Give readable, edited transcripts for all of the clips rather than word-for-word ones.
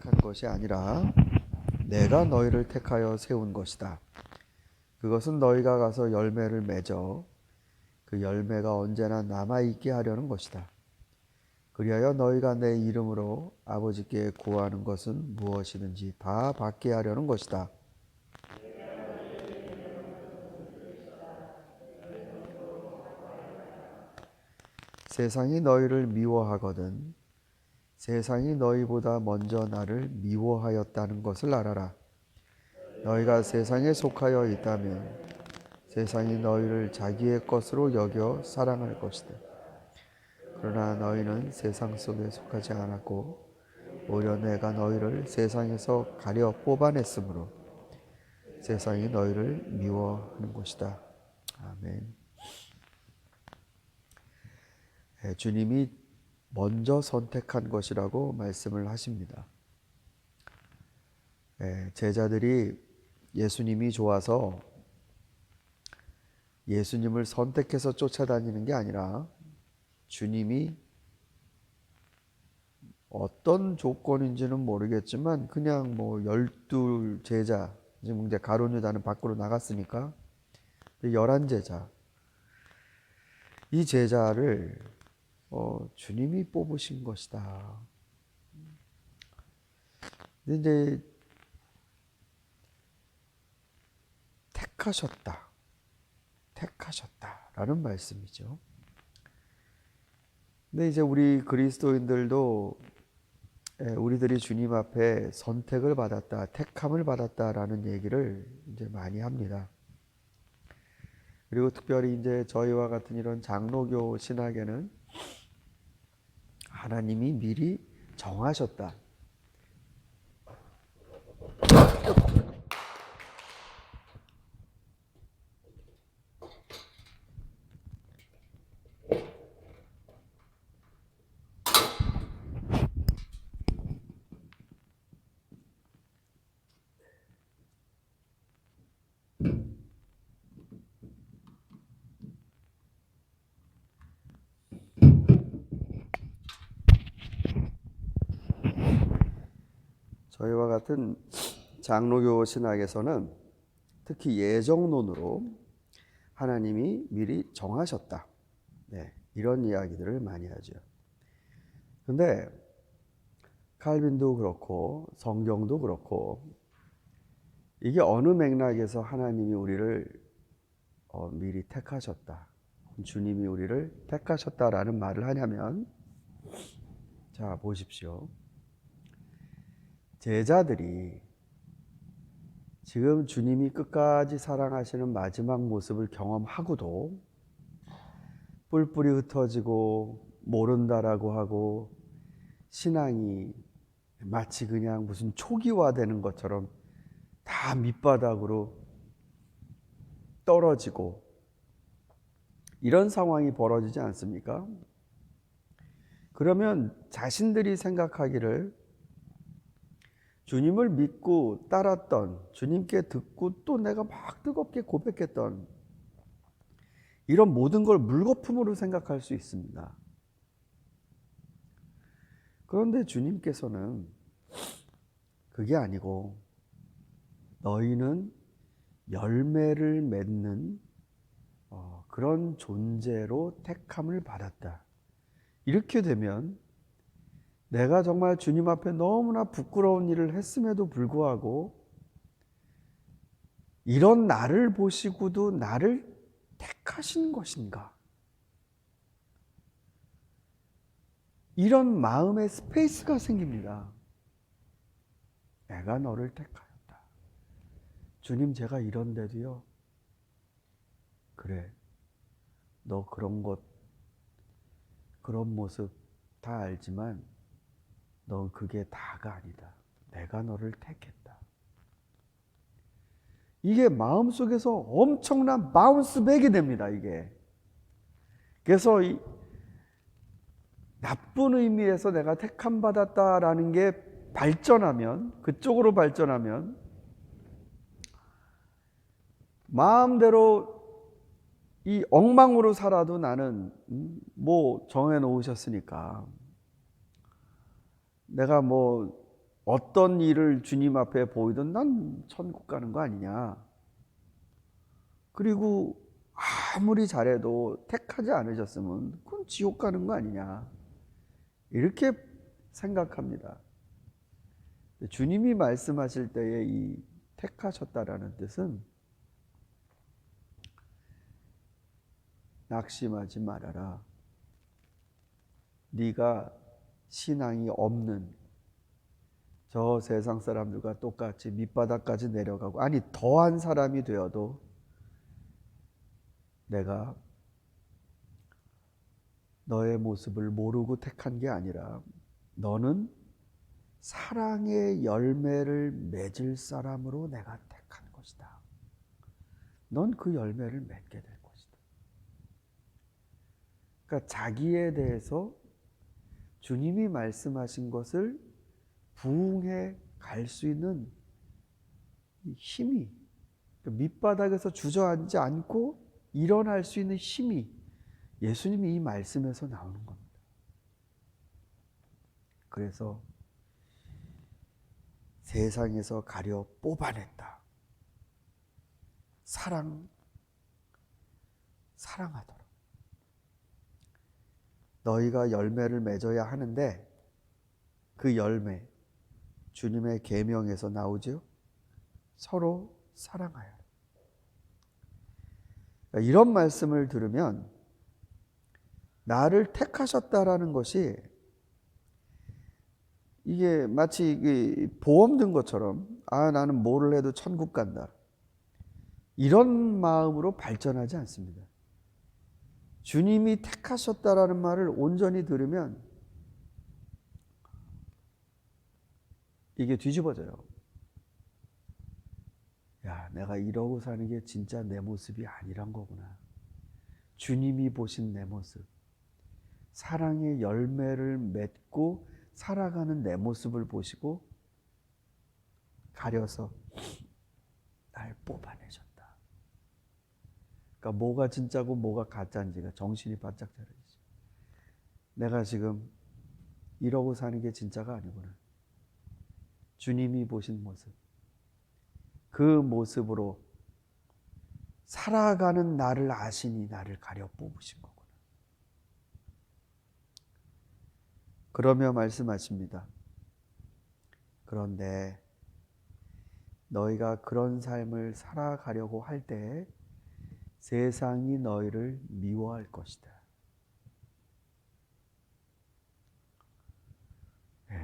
택한 것이 아니라 내가 너희를 택하여 세운 것이다. 그것은 너희가 가서 열매를 맺어 그 열매가 언제나 남아있게 하려는 것이다. 그리하여 너희가 내 이름으로 아버지께 구하는 것은 무엇이든지 다 받게 하려는 것이다. 세상이 너희를 미워하거든 세상이 너희보다 먼저 나를 미워하였다는 것을 알아라. 너희가 세상에 속하여 있다면 세상이 너희를 자기의 것으로 여겨 사랑할 것이다. 그러나 너희는 세상 속에 속하지 않았고 오히려 내가 너희를 세상에서 가려 뽑아냈으므로 세상이 너희를 미워하는 것이다. 아멘. 주님이 먼저 선택한 것이라고 말씀을 하십니다. 제자들이 예수님이 좋아서 예수님을 선택해서 쫓아다니는 게 아니라 주님이 어떤 조건인지는 모르겠지만 그냥 뭐 12 제자, 지금 이제 가룟 유다는 밖으로 나갔으니까 11제자, 이 제자를 주님이 뽑으신 것이다. 근데 이제 택하셨다라는 말씀이죠. 근데 이제 우리 그리스도인들도 우리들이 주님 앞에 선택을 받았다, 택함을 받았다라는 얘기를 이제 많이 합니다. 그리고 특별히 이제 저희와 같은 이런 장로교 신학에는 하나님이 미리 정하셨다. 저희와 같은 장로교 신학에서는 특히 예정론으로 하나님이 미리 정하셨다. 네, 이런 이야기들을 많이 하죠. 근데 칼빈도 그렇고 성경도 그렇고 이게 어느 맥락에서 하나님이 우리를 미리 택하셨다, 주님이 우리를 택하셨다라는 말을 하냐면, 자 보십시오. 제자들이 지금 주님이 끝까지 사랑하시는 마지막 모습을 경험하고도 뿔뿔이 흩어지고 모른다라고 하고 신앙이 마치 그냥 무슨 초기화되는 것처럼 다 밑바닥으로 떨어지고 이런 상황이 벌어지지 않습니까? 그러면 자신들이 생각하기를 주님을 믿고 따랐던, 주님께 듣고 또 내가 막 뜨겁게 고백했던 이런 모든 걸 물거품으로 생각할 수 있습니다. 그런데 주님께서는 그게 아니고 너희는 열매를 맺는 그런 존재로 택함을 받았다. 이렇게 되면 내가 정말 주님 앞에 너무나 부끄러운 일을 했음에도 불구하고 이런 나를 보시고도 나를 택하신 것인가? 이런 마음의 스페이스가 생깁니다. 내가 너를 택하였다. 주님, 제가 이런데도요. 그래, 너 그런 것, 그런 모습 다 알지만 넌 그게 다가 아니다. 내가 너를 택했다. 이게 마음속에서 엄청난 바운스백이 됩니다. 이게. 그래서 이 나쁜 의미에서 내가 택함 받았다라는 게 발전하면, 그쪽으로 발전하면 마음대로 이 엉망으로 살아도 나는 뭐 정해 놓으셨으니까 내가 뭐 어떤 일을 주님 앞에 보이든 난 천국 가는 거 아니냐. 그리고 아무리 잘해도 택하지 않으셨으면 그건 지옥 가는 거 아니냐. 이렇게 생각합니다. 주님이 말씀하실 때에 이 택하셨다라는 뜻은 낙심하지 말아라. 네가 신앙이 없는 저 세상 사람들과 똑같이 밑바닥까지 내려가고 아니 더한 사람이 되어도 내가 너의 모습을 모르고 택한 게 아니라 너는 사랑의 열매를 맺을 사람으로 내가 택한 것이다. 넌 그 열매를 맺게 될 것이다. 그러니까 자기에 대해서 주님이 말씀하신 것을 부응해 갈 수 있는 힘이, 밑바닥에서 주저앉지 않고 일어날 수 있는 힘이 예수님이 이 말씀에서 나오는 겁니다. 그래서 세상에서 가려 뽑아낸다. 사랑하도록. 너희가 열매를 맺어야 하는데 그 열매, 주님의 계명에서 나오죠. 서로 사랑하여. 이런 말씀을 들으면 나를 택하셨다라는 것이 이게 마치 보험 든 것처럼 나는 뭐를 해도 천국 간다. 이런 마음으로 발전하지 않습니다. 주님이 택하셨다라는 말을 온전히 들으면 이게 뒤집어져요. 야, 내가 이러고 사는 게 진짜 내 모습이 아니란 거구나. 주님이 보신 내 모습, 사랑의 열매를 맺고 살아가는 내 모습을 보시고 가려서 날 뽑아내셨다. 그러니까 뭐가 진짜고 뭐가 가짜인지가 정신이 바짝 차려지죠. 내가 지금 이러고 사는 게 진짜가 아니구나. 주님이 보신 모습, 그 모습으로 살아가는 나를 아시니 나를 가려 뽑으신 거구나. 그러며 말씀하십니다. 그런데 너희가 그런 삶을 살아가려고 할 때 세상이 너희를 미워할 것이다. 네.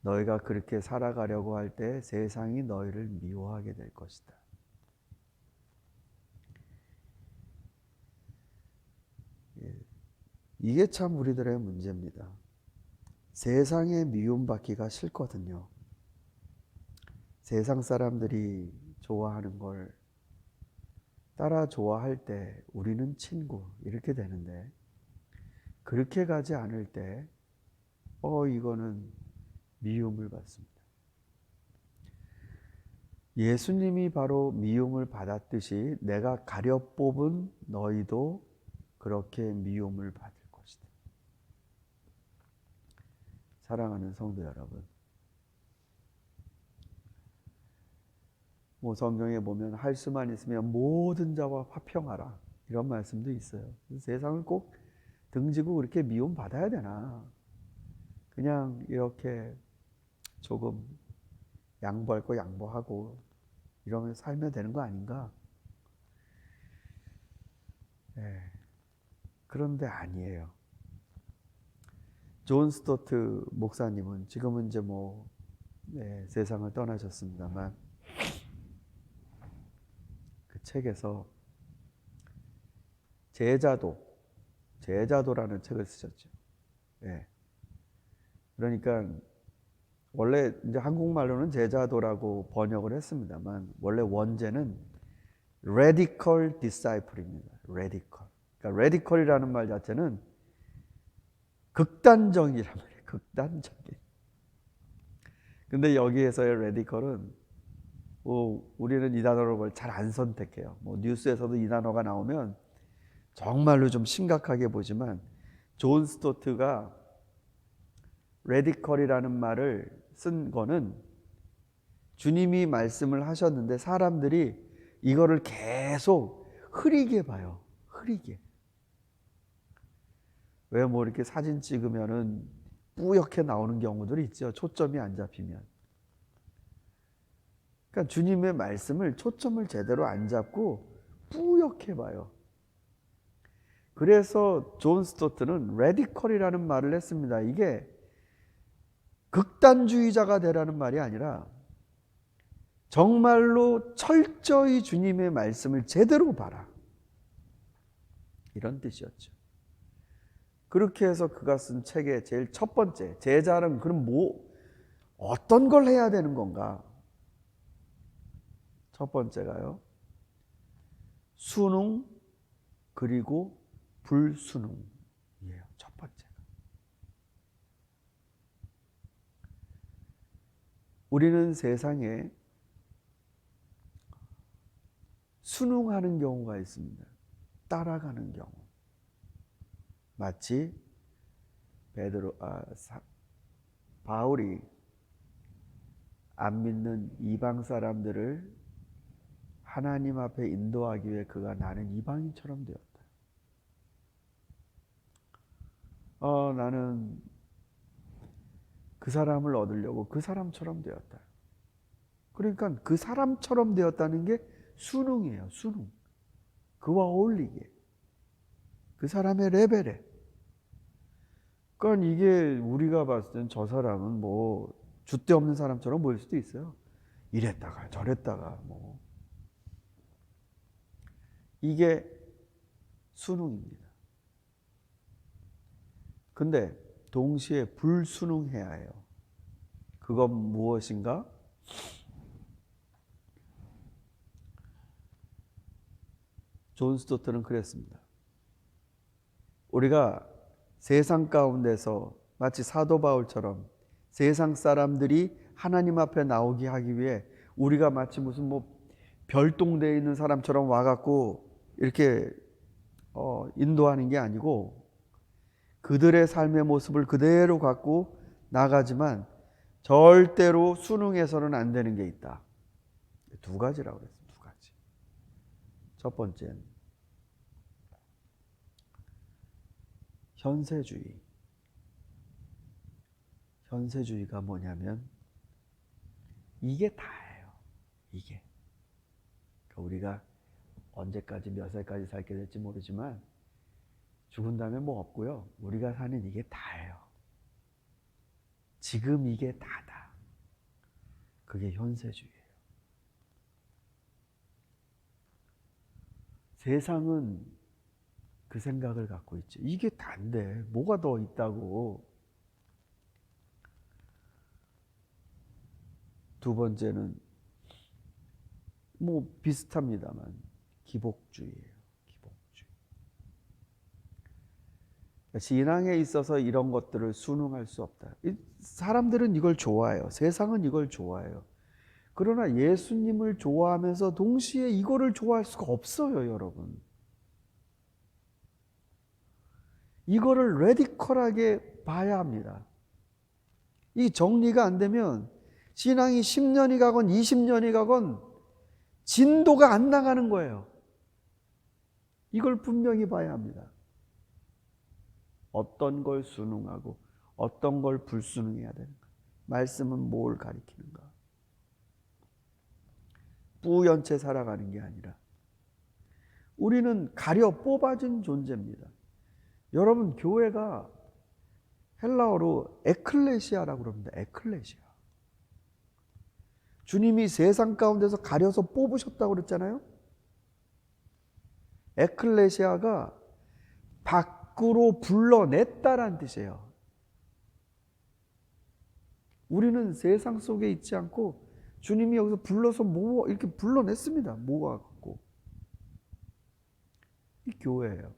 너희가 그렇게 살아가려고 할 때 세상이 너희를 미워하게 될 것이다. 이게 참 우리들의 문제입니다. 세상에 미움받기가 싫거든요. 세상 사람들이 좋아하는 걸 따라 좋아할 때 우리는 친구 이렇게 되는데 그렇게 가지 않을 때 이거는 미움을 받습니다. 예수님이 바로 미움을 받았듯이 내가 가려 뽑은 너희도 그렇게 미움을 받을 것이다. 사랑하는 성도 여러분, 성경에 보면 할 수만 있으면 모든 자와 화평하라 이런 말씀도 있어요. 세상을 꼭 등지고 그렇게 미움 받아야 되나? 그냥 이렇게 조금 양보할 거 양보하고 이러면서 살면 되는 거 아닌가? 네. 그런데 아니에요. 존 스토트 목사님은 지금은 이제 세상을 떠나셨습니다만 그 책에서 제자도라는 책을 쓰셨죠. 네. 그러니까 원래 이제 한국말로는 제자도라고 번역을 했습니다만 원래 원제는 radical disciple입니다. radical. 그러니까 radical이라는 말 자체는 극단적이란 말이에요. 극단적인. 근데 여기에서의 radical은 우리는 이 단어를 잘 안 선택해요. 뉴스에서도 이 단어가 나오면 정말로 좀 심각하게 보지만 존 스토트가 레디컬이라는 말을 쓴 거는 주님이 말씀을 하셨는데 사람들이 이거를 계속 흐리게 봐요. 흐리게. 왜 뭐 이렇게 사진 찍으면은 뿌옇게 나오는 경우들이 있죠. 초점이 안 잡히면. 그러니까 주님의 말씀을 초점을 제대로 안 잡고 뿌옇게 봐요. 그래서 존 스토트는 레디컬이라는 말을 했습니다. 이게 극단주의자가 되라는 말이 아니라 정말로 철저히 주님의 말씀을 제대로 봐라. 이런 뜻이었죠. 그렇게 해서 그가 쓴 책의 제일 첫 번째, 제자는 그럼 어떤 걸 해야 되는 건가? 첫 번째가요, 순응 그리고 불순응이에요. 첫 번째가. 우리는 세상에 순응하는 경우가 있습니다. 따라가는 경우. 마치 바울이 안 믿는 이방 사람들을 하나님 앞에 인도하기 위해 그가 나는 이방인처럼 되었다. 나는 그 사람을 얻으려고 그 사람처럼 되었다. 그러니까 그 사람처럼 되었다는 게 순응이에요. 순응. 그와 어울리게. 그 사람의 레벨에. 그러니까 이게 우리가 봤을 땐 저 사람은 뭐 줏대 없는 사람처럼 보일 수도 있어요. 이랬다가 저랬다가 뭐. 이게 순응입니다. 근데 동시에 불순응해야 해요. 그건 무엇인가? 존 스토트는 그랬습니다. 우리가 세상 가운데서 마치 사도 바울처럼 세상 사람들이 하나님 앞에 나오게 하기 위해 우리가 마치 무슨 뭐 별동대에 있는 사람처럼 와갖고 이렇게 인도하는 게 아니고 그들의 삶의 모습을 그대로 갖고 나가지만 절대로 순응해서는 안 되는 게 있다. 두 가지라고 그랬어요. 두 가지. 첫 번째는 현세주의. 현세주의가 뭐냐면 이게 다예요. 이게. 그러니까 우리가 언제까지 몇 살까지 살게 될지 모르지만 죽은 다음에 뭐 없고요. 우리가 사는 이게 다예요. 지금 이게 다다. 그게 현세주의예요. 세상은 그 생각을 갖고 있죠. 이게 다인데 뭐가 더 있다고. 두 번째는 뭐 비슷합니다만 기복주의예요. 기복주의. 신앙에 있어서 이런 것들을 순응할 수 없다. 사람들은 이걸 좋아해요. 세상은 이걸 좋아해요. 그러나 예수님을 좋아하면서 동시에 이거를 좋아할 수가 없어요, 여러분. 이거를 레디컬하게 봐야 합니다. 이 정리가 안 되면 신앙이 10년이 가건 20년이 가건 진도가 안 나가는 거예요. 이걸 분명히 봐야 합니다. 어떤 걸 순응하고 어떤 걸 불순응해야 되는가. 말씀은 뭘 가리키는가. 뿌연채 살아가는 게 아니라 우리는 가려 뽑아진 존재입니다. 여러분, 교회가 헬라어로 에클레시아라고 그럽니다. 에클레시아. 주님이 세상 가운데서 가려서 뽑으셨다고 그랬잖아요. 에클레시아가 밖으로 불러냈다라는 뜻이에요. 우리는 세상 속에 있지 않고 주님이 여기서 불러서 이렇게 불러냈습니다. 모아갖고. 이 교회예요.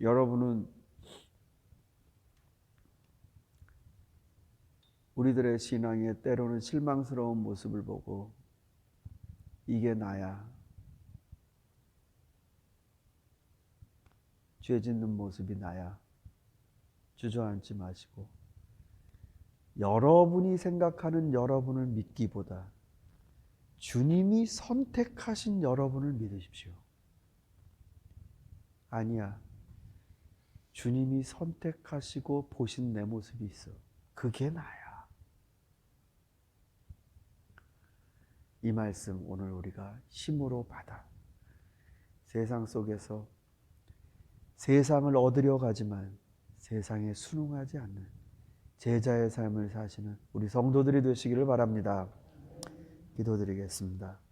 여러분은 우리들의 신앙에 때로는 실망스러운 모습을 보고 이게 나야. 죄 짓는 모습이 나야. 주저앉지 마시고 여러분이 생각하는 여러분을 믿기보다 주님이 선택하신 여러분을 믿으십시오. 아니야. 주님이 선택하시고 보신 내 모습이 있어. 그게 나야. 이 말씀 오늘 우리가 힘으로 받아 세상 속에서 세상을 얻으려 가지만 세상에 순응하지 않는 제자의 삶을 사시는 우리 성도들이 되시기를 바랍니다. 기도드리겠습니다.